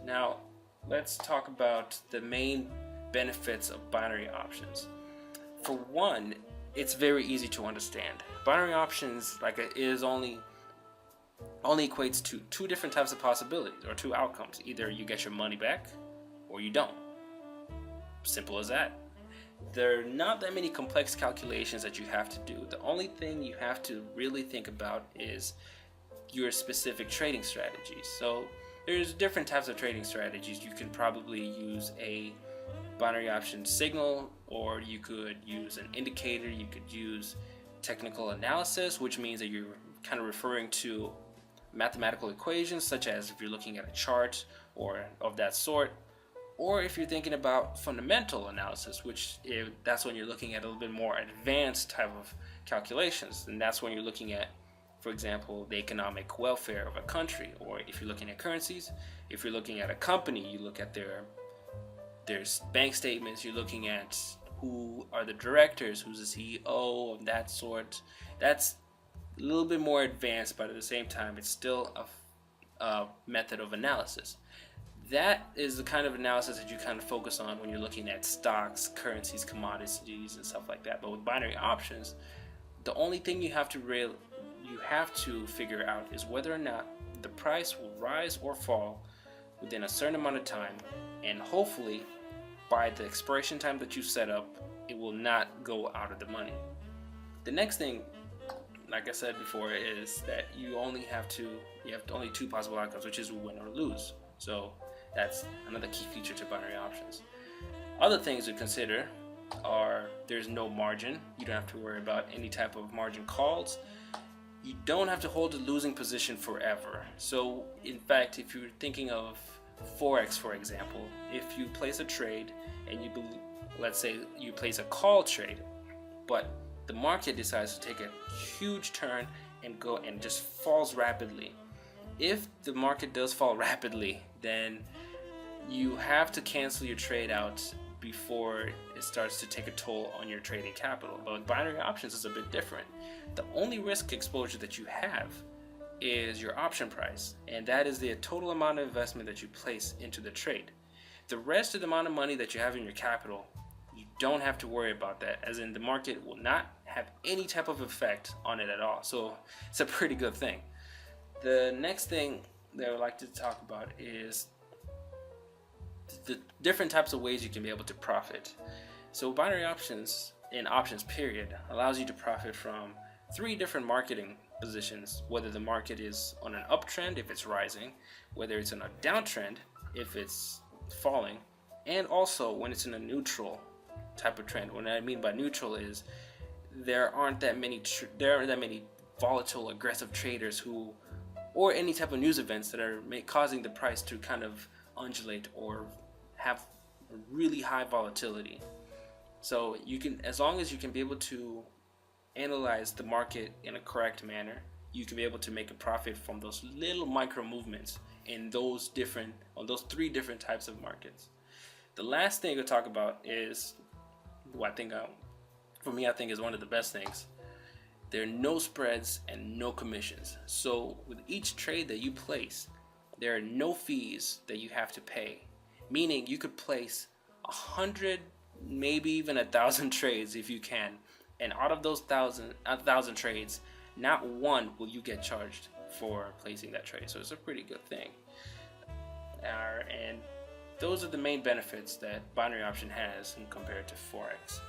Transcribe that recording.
Now, let's talk about the main benefits of binary options. For one, it's very easy to understand. Binary options only equates to two different types of possibilities or two outcomes. Either you get your money back or you don't. Simple as that. There are not that many complex calculations that you have to do. The only thing you have to really think about is your specific trading strategies. So there's different types of trading strategies. You can probably use a binary option signal, or you could use an indicator. You could use technical analysis, which means that you're kind of referring to mathematical equations, such as if you're looking at a chart or of that sort. Or if you're thinking about fundamental analysis, that's when you're looking at a little bit more advanced type of calculations, and that's when you're looking at, for example, the economic welfare of a country. Or if you're looking at currencies, if you're looking at a company, you look at their bank statements, you're looking at who are the directors, who's the CEO, of that sort. That's a little bit more advanced, but at the same time, it's still a method of analysis. That is the kind of analysis that you kind of focus on when you're looking at stocks, currencies, commodities, and stuff like that. But with binary options, the only thing you have to figure out is whether or not the price will rise or fall within a certain amount of time, and hopefully by the expiration time that you set up, it will not go out of the money. The next thing, like I said before, is that you have only two possible outcomes, which is win or lose. So that's another key feature to binary options. Other things to consider are there's no margin. You don't have to worry about any type of margin calls. You don't have to hold a losing position forever. So in fact, if you're thinking of Forex, for example, if you place a trade and let's say you place a call trade, but the market decides to take a huge turn and just falls rapidly. If the market does fall rapidly, then you have to cancel your trade out before it starts to take a toll on your trading capital. But with binary options, it's a bit different. The only risk exposure that you have is your option price, and that is the total amount of investment that you place into the trade. The rest of the amount of money that you have in your capital, you don't have to worry about that, as in the market will not have any type of effect on it at all. So it's a pretty good thing. The next thing that I would like to talk about is the different types of ways you can be able to profit. So binary options in options period allows you to profit from three different marketing positions, whether the market is on an uptrend if it's rising, whether it's in a downtrend if it's falling, and also when it's in a neutral type of trend. What I mean by neutral is there aren't that many volatile, aggressive traders or any type of news events that are causing the price to kind of undulate or have really high volatility. So as long as you can be able to analyze the market in a correct manner, you can be able to make a profit from those little micro movements on those three different types of markets. The last thing to talk about is what I think is one of the best things. There are no spreads and no commissions. So with each trade that you place, there are no fees that you have to pay. Meaning you could place 100, maybe even 1,000 trades if you can, and out of those 1,000 trades, not one will you get charged for placing that trade. So it's a pretty good thing. And those are the main benefits that binary option has compared to Forex.